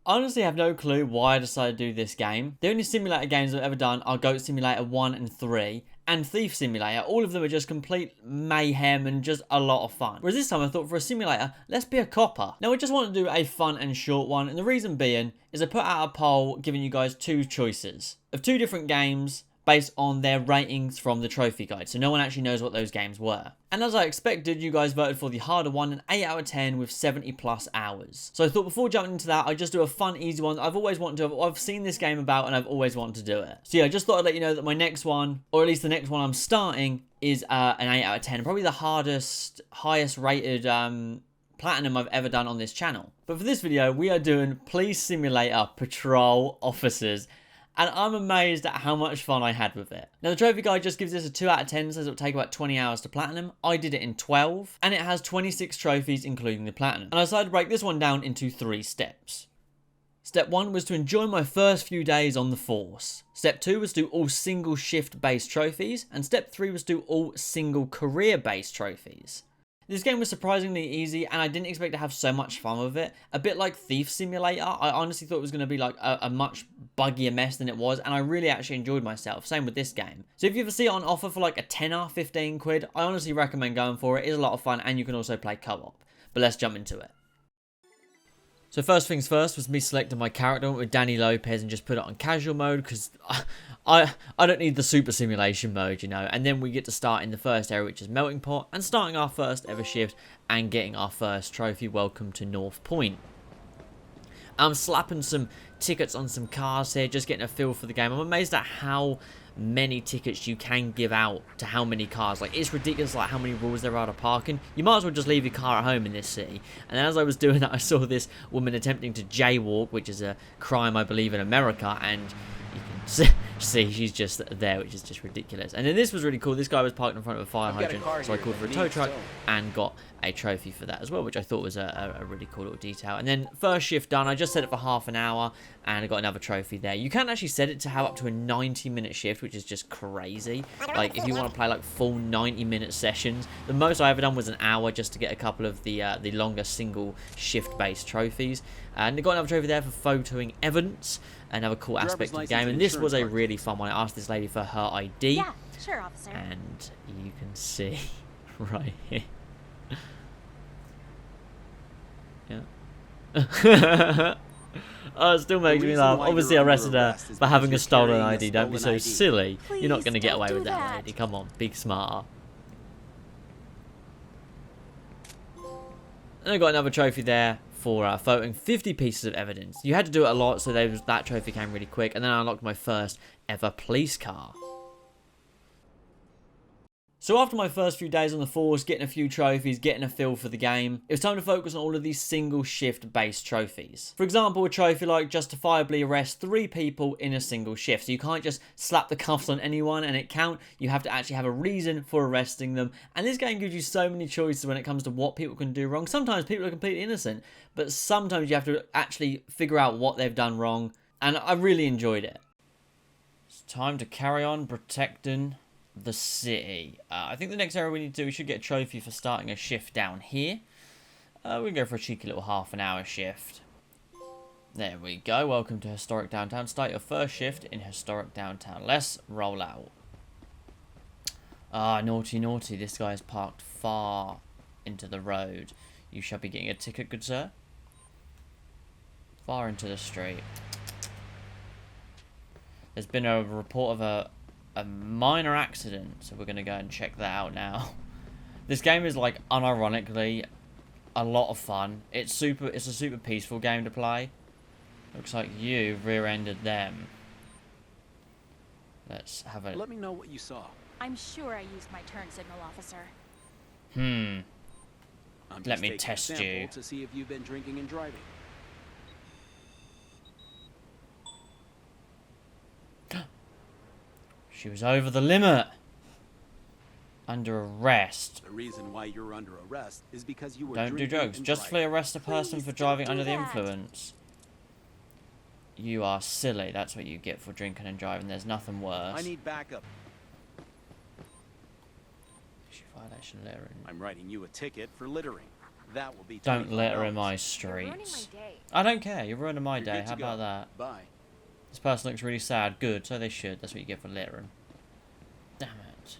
I honestly have no clue why I decided to do this game. The only simulator games I've ever done are Goat Simulator 1 and 3 and Thief Simulator. All of them are just complete mayhem and just a lot of fun. Whereas this time I thought, for a simulator, let's be a copper. Now I just want to do a fun and short one, and the reason being is I put out a poll giving you guys two choices of two different games based on their ratings from the trophy guide, so no one actually knows what those games were. And as I expected, you guys voted for the harder one, an 8 out of 10 with 70 plus hours. So I thought before jumping into that, I'd just do a fun, easy one. I've always wanted to, I've seen this game about and I've always wanted to do it. So yeah, I just thought I'd let you know that my next one, or at least the next one I'm starting, is an 8 out of 10. Probably the hardest, highest rated platinum I've ever done on this channel. But for this video, we are doing Police Simulator Patrol Officers. And I'm amazed at how much fun I had with it. Now, the trophy guide just gives this a 2 out of 10, says it'll take about 20 hours to platinum. I did it in 12, and it has 26 trophies, including the platinum. And I decided to break this one down into 3 steps. Step 1 was to enjoy my first few days on the force. Step 2 was to do all single shift based trophies. And step 3 was to do all single career based trophies. This game was surprisingly easy, and I didn't expect to have so much fun with it. A bit like Thief Simulator, I honestly thought it was going to be like a much buggier mess than it was, and I really actually enjoyed myself. Same with this game. So if you ever see it on offer for like a tenner, 15 quid, I honestly recommend going for it. It is a lot of fun, and you can also play co-op. But let's jump into it. So first things first was me selecting my character with Danny Lopez and just put it on casual mode because I don't need the super simulation mode, you know. And then we get to start in the first area, which is Melting Pot, and starting our first ever shift and getting our first trophy. Welcome to North Point. I'm slapping some tickets on some cars here, just getting a feel for the game. I'm amazed at how many tickets you can give out to how many cars. Like, it's ridiculous like how many rules there are to parking. You might as well just leave your car at home in this city. And as I was doing that, I saw this woman attempting to jaywalk, which is a crime I believe in America, and you can see she's just there, which is just ridiculous. And then this was really cool. This guy was parked in front of a fire hydrant, so I called for a tow truck and got a trophy for that as well, which I thought was a really cool little detail. And then first shift done, I just set it for half an hour and I got another trophy there. You can actually set it to have up to a 90-minute shift, which is just crazy. Like, if you want to play like full 90-minute sessions, the most I ever done was an hour just to get a couple of the longer single shift based trophies. And I got another trophy there for photoing evidence, another cool aspect of the game. And this was a really fun one. I asked this lady for her ID. Yeah, sure, officer. And you can see right here. Yeah. Oh, it still makes me laugh. Obviously, I arrested her for having a stolen ID. Don't be so silly. You're not going to get away with that, lady. Come on, be smarter. And I got another trophy there for photoing 50 pieces of evidence. You had to do it a lot, so that trophy came really quick. And then I unlocked my first ever police car. So after my first few days on the force, getting a few trophies, getting a feel for the game, it was time to focus on all of these single shift based trophies. For example, a trophy like justifiably arrest 3 people in a single shift. So you can't just slap the cuffs on anyone and it count. You have to actually have a reason for arresting them. And this game gives you so many choices when it comes to what people can do wrong. Sometimes people are completely innocent, but sometimes you have to actually figure out what they've done wrong. And I really enjoyed it. It's time to carry on protecting the city. I think the next area we need to do, we should get a trophy for starting a shift down here. We can go for a cheeky little half an hour shift. There we go. Welcome to Historic Downtown. Start your first shift in Historic Downtown. Let's roll out. Ah, naughty, naughty. This guy is parked far into the road. You shall be getting a ticket, good sir. Far into the street. There's been a report of a minor accident, so we're going to go and check that out now. This game is, like, unironically a lot of fun. It's a super peaceful game to play. Looks like you rear-ended them. Let's have a... Let me know what you saw. I'm sure I used my turn signal, officer. Let me test you. To see if you've been drinking and driving. She was over the limit. Under arrest. The reason why you're under arrest is because you were Don't do drugs. Justly arrest a person for driving under the influence. You are silly. That's what you get for drinking and driving. There's nothing worse. I need backup. Violation littering. I'm writing you a ticket for littering. That will be Don't litter in $25. my You're ruining my streets. day. I don't care. You're ruining my You're day. good to How about go. that? Bye. This person looks really sad. Good. So they should. That's what you get for littering. Damn it.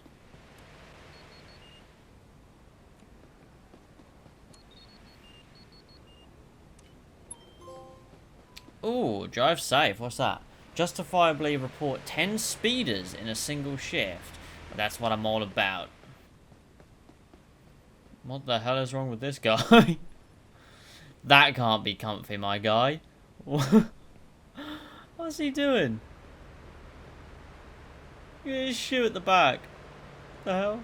Ooh, drive safe. What's that? Justifiably report 10 speeders in a single shift. Well, that's what I'm all about. What the hell is wrong with this guy? That can't be comfy, my guy. What's he doing? Look at his shoe at the back. The hell?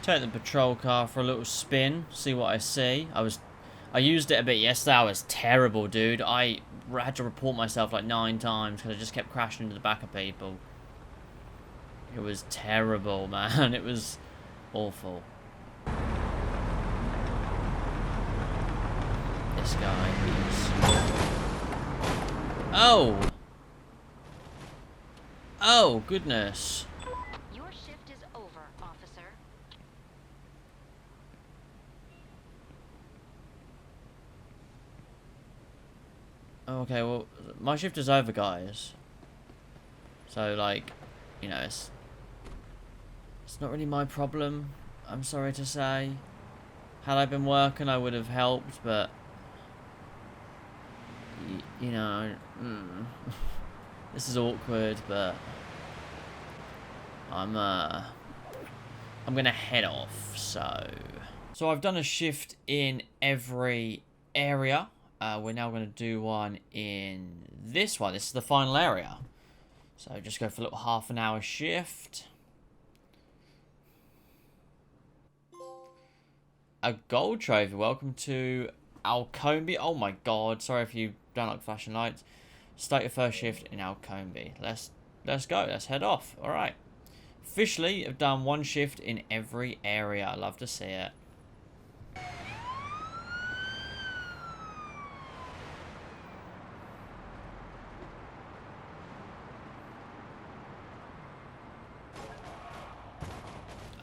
Take the patrol car for a little spin. See what I see. I used it a bit yesterday. I was terrible, dude. I had to report myself like 9 times because I just kept crashing into the back of people. It was terrible, man. It was awful. This guy is... Oh! Oh, goodness. Your shift is over, officer. Okay, well, my shift is over, guys. So, like, you know, it's not really my problem, I'm sorry to say. Had I been working, I would have helped, but... You know... This is awkward, but... I'm gonna head off, so... So I've done a shift in every area. We're now going to do one in this one. This is the final area. So just go for a little half an hour shift. A gold trophy. Welcome to Alcombe. Oh my god. Sorry if you don't like flashing lights. Start your first shift in Alcombe. Let's go. Let's head off. Alright. Officially, I've done one shift in every area. I love to see it.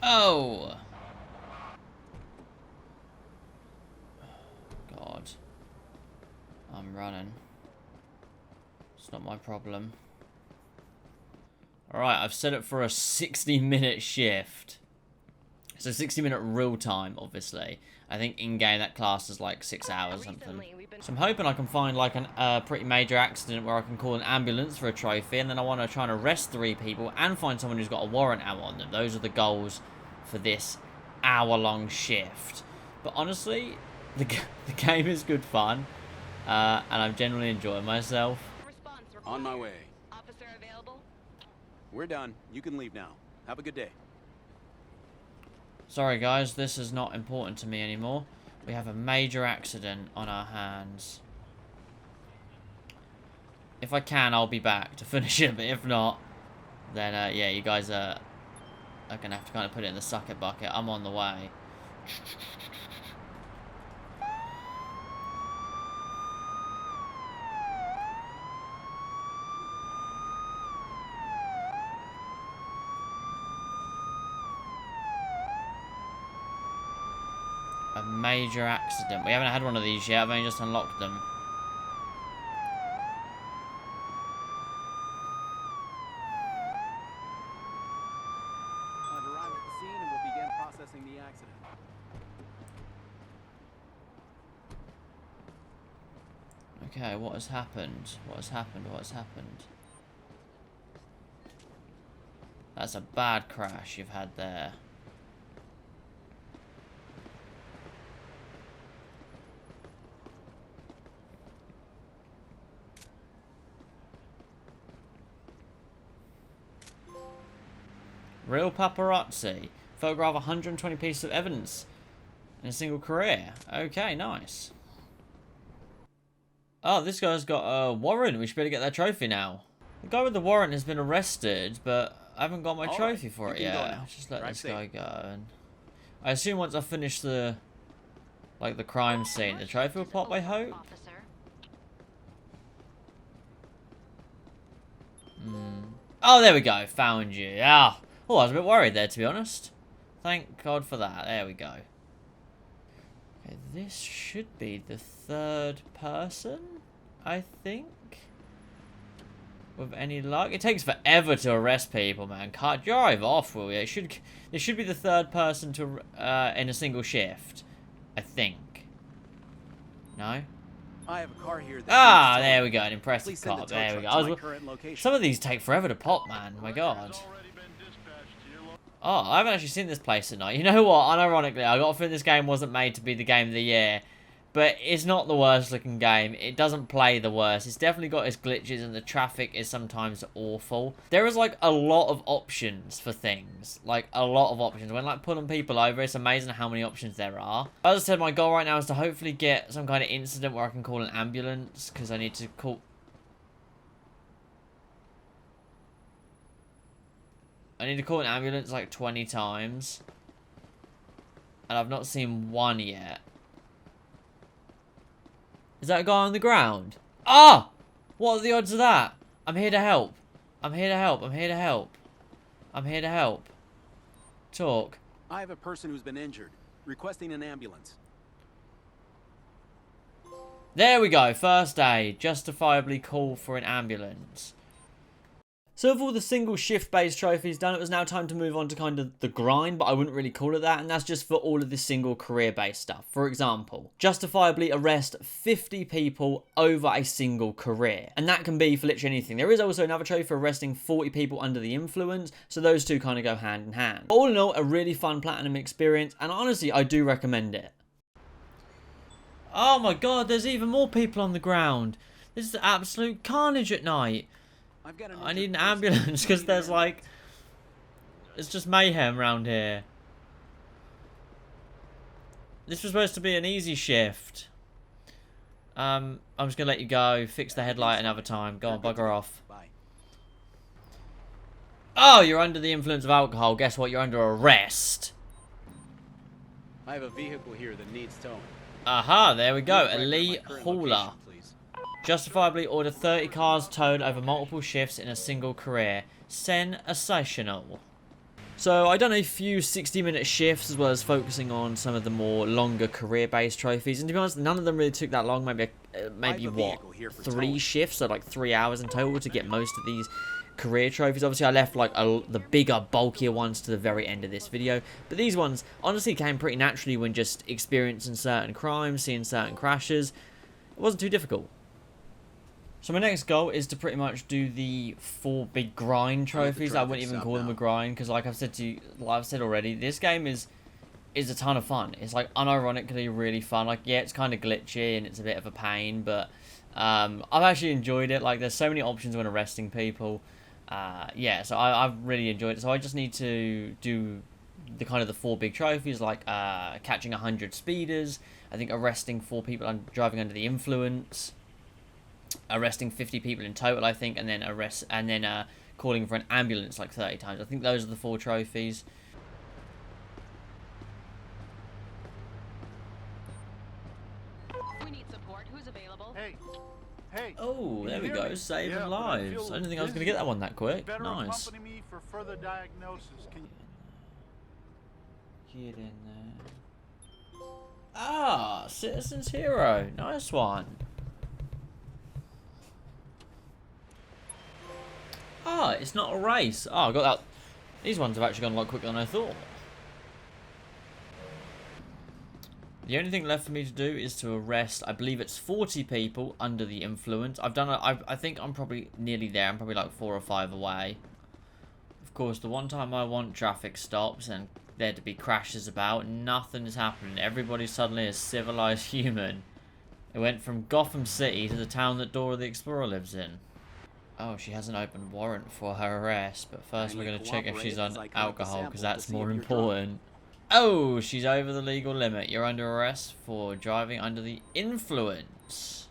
Oh! God. I'm running. It's not my problem. Alright, I've set it for a 60-minute shift. So 60-minute real time, obviously. I think in-game that class is like 6 hours or something. So I'm hoping I can find like a pretty major accident where I can call an ambulance for a trophy, and then I want to try and arrest 3 people and find someone who's got a warrant out on them. Those are the goals for this hour-long shift. But honestly, the game is good fun, and I'm generally enjoying myself. On my way. Officer available? We're done. You can leave now. Have a good day. Sorry guys, this is not important to me anymore. We have a major accident on our hands. If I can, I'll be back to finish it, but if not, then yeah, you guys are gonna have to kind of put it in the sucker bucket. I'm on the way. A major accident. We haven't had one of these yet. I've only just unlocked them. I've arrived at the scene and will begin processing the accident. Okay, what has happened? What has happened? What has happened? That's a bad crash you've had there. Real paparazzi. Photograph 120 pieces of evidence in a single career. Okay, nice. Oh, this guy's got a warrant. We should better get that trophy now. The guy with the warrant has been arrested, but I haven't got my trophy for it yet. Just let this guy go. And I assume once I finish the, like, the crime scene, the trophy will pop, I hope. Oh, there we go. Found you. Ah. Oh, I was a bit worried there, to be honest. Thank God for that. There we go. Okay, this should be the third person, I think. With any luck. It takes forever to arrest people, man. Can't drive off, will you? It should be the third person to in a single shift, I think. No? I have a car here that Ah, needs there towing. we go. An impressive Please send car. a tow There we truck go. to my current location. Some of these take forever to pop, man. My God. Oh, I haven't actually seen this place at night. You know what? Unironically, I got a feeling this game wasn't made to be the game of the year. But it's not the worst looking game. It doesn't play the worst. It's definitely got its glitches and the traffic is sometimes awful. There is like a lot of options for things. Like a lot of options. When like pulling people over, it's amazing how many options there are. As I said, my goal right now is to hopefully get some kind of incident where I can call an ambulance. Because I need to call... I need to call an ambulance like 20 times. And I've not seen one yet. Is that a guy on the ground? Ah! What are the odds of that? I'm here to help. I'm here to help. I'm here to help. I'm here to help. Talk. I have a person who's been injured, requesting an ambulance. There we go. First aid. Justifiably call for an ambulance. So with all the single shift-based trophies done, it was now time to move on to kind of the grind, but I wouldn't really call it that, and that's just for all of the single career-based stuff. For example, justifiably arrest 50 people over a single career, and that can be for literally anything. There is also another trophy for arresting 40 people under the influence, so those two kind of go hand in hand. All in all, a really fun platinum experience, and honestly, I do recommend it. Oh my God, there's even more people on the ground. This is absolute carnage at night. I need an ambulance because there's like... It's just mayhem around here. This was supposed to be an easy shift. I'm just going to let you go. Fix the headlight another time. Go on, bugger off. Bye. Oh, you're under the influence of alcohol. Guess what? You're under arrest. I have a vehicle here that needs towing. Aha, there we go. Direct to my Elite current hauler. location, please. Justifiably order 30 cars towed over multiple shifts in a single career. Sensational. So I done a few 60-minute shifts as well as focusing on some of the more longer career-based trophies. And to be honest, none of them really took that long. Maybe what, 3 shifts, so like 3 hours in total to get most of these career trophies. Obviously, I left like the bigger, bulkier ones to the very end of this video. But these ones honestly came pretty naturally when just experiencing certain crimes, seeing certain crashes. It wasn't too difficult. So my next goal is to pretty much do the 4 big grind trophies. I wouldn't even call them a grind because, like I've said to you, like I've said already, this game is a ton of fun. It's like unironically really fun. Like, yeah, it's kind of glitchy and it's a bit of a pain, but I've actually enjoyed it. Like, there's so many options when arresting people. Yeah, so I've really enjoyed it. So I just need to do the kind of the 4 big trophies, like catching 100 speeders. I think arresting 4 people driving under the influence. Arresting 50 people in total, I think, and then calling for an ambulance like 30 times. I think those are the 4 trophies. We need support. Who's available? Hey. Oh, there we go, saving Yeah, lives. I didn't think I was going to get that one that quick. Better Nice. accompany me for further diagnosis. Get in there. Ah, Citizen's Hero. Nice one. Ah, it's not a race. Oh, I got that. These ones have actually gone a lot quicker than I thought. The only thing left for me to do is to arrest, I believe it's 40 people under the influence. I think I'm probably nearly there. I'm probably like 4 or 5 away. Of course, the one time I want traffic stops and there to be crashes about, nothing is happening. Everybody suddenly is civilized human. It went from Gotham City to the town that Dora the Explorer lives in. Oh, she has an open warrant for her arrest, but first we're going to check if she's on alcohol, because that's more important. Oh, she's over the legal limit. You're under arrest for driving under the influence.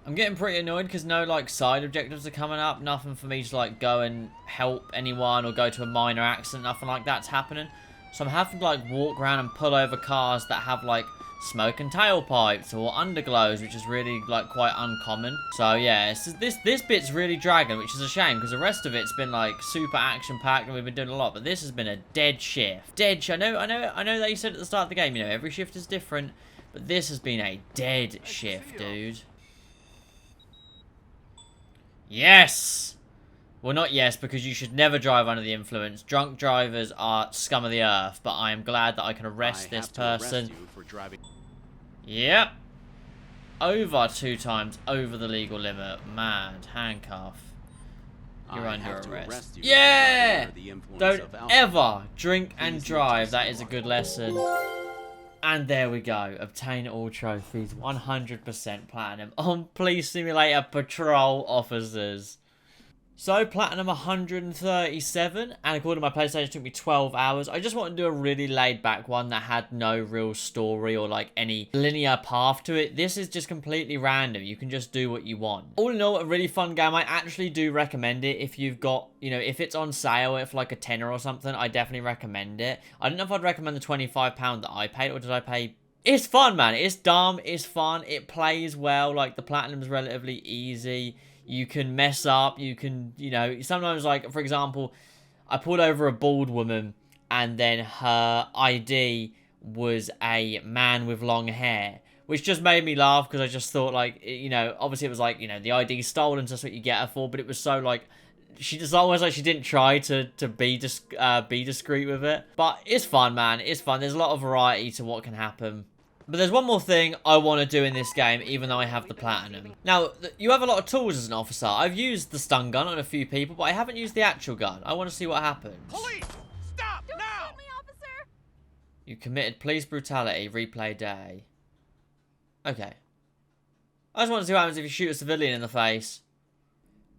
I'm getting pretty annoyed because no, like, side objectives are coming up. Nothing for me to, like, go and help anyone or go to a minor accident. Nothing like that's happening. So I'm having to, like, walk around and pull over cars that have, like, smoke and tailpipes or underglows, which is really like quite uncommon. So yeah, this bit's really dragging, which is a shame because the rest of it's been like super action packed and we've been doing a lot. But this has been a dead shift. I know that you said at the start of the game, you know, every shift is different. But this has been a dead shift, dude. Yes! Well, not yes, because you should never drive under the influence. Drunk drivers are scum of the earth, but I am glad that I can arrest this person. You for driving. Yep. Over 2 times over the legal limit. Mad. Handcuff. You're I under have to arrest. arrest you for Yeah! driving under the influence Don't of alcohol. ever drink and Please drive. not That is a good lesson. And there we go. Obtain all trophies. 100% platinum on Police Simulator Patrol Officers. So, platinum 137, and according to my PlayStation, it took me 12 hours. I just wanted to do a really laid-back one that had no real story or, like, any linear path to it. This is just completely random. You can just do what you want. All in all, a really fun game. I actually do recommend it if you've got, you know, if it's on sale, if like a tenner or something, I definitely recommend it. I don't know if I'd recommend the £25 that I paid, or did I pay... It's fun, man. It's dumb. It's fun. It plays well. Like, the platinum's relatively easy. You can mess up, you can, you know, sometimes, like, for example, I pulled over a bald woman, and then her ID was a man with long hair, which just made me laugh, because I just thought, like, you know, obviously it was like, you know, the ID's stolen, so that's what you get her for, but it was so, like, she just almost like she didn't try to be discreet with it. But it's fun, man, it's fun. There's a lot of variety to what can happen. But there's one more thing I want to do in this game, even though I have the platinum. Now, you have a lot of tools as an officer. I've used the stun gun on a few people, but I haven't used the actual gun. I want to see what happens. Police! Stop Don't now! shoot me, officer! You committed police brutality, replay day. Okay. I just want to see what happens if you shoot a civilian in the face.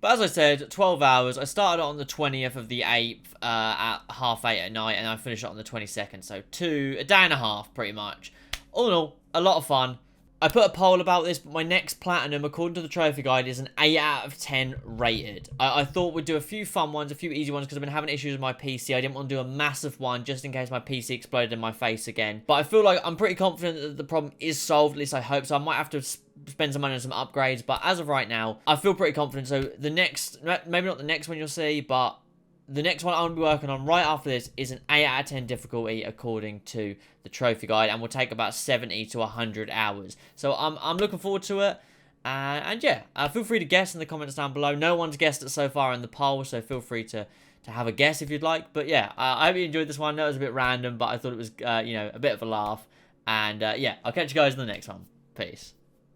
But as I said, 12 hours. I started on the 20th of the 8th at 8:30 at night, and I finished it on the 22nd. So a day and a half, pretty much. All in all, a lot of fun. I put a poll about this, but my next platinum, according to the trophy guide, is an 8 out of 10 rated. I thought we'd do a few fun ones, a few easy ones, because I've been having issues with my PC. I didn't want to do a massive one, just in case my PC exploded in my face again. But I feel like I'm pretty confident that the problem is solved, at least I hope so. I might have to spend some money on some upgrades, but as of right now, I feel pretty confident. So the next, maybe not the next one you'll see, but the next one I'm going to be working on right after this is an 8 out of 10 difficulty according to the trophy guide, and will take about 70 to 100 hours. So I'm looking forward to it. And yeah, feel free to guess in the comments down below. No one's guessed it so far in the poll, so feel free to have a guess if you'd like. But yeah, I hope you enjoyed this one. I know it was a bit random, but I thought it was, you know, a bit of a laugh. And yeah, I'll catch you guys in the next one. Peace.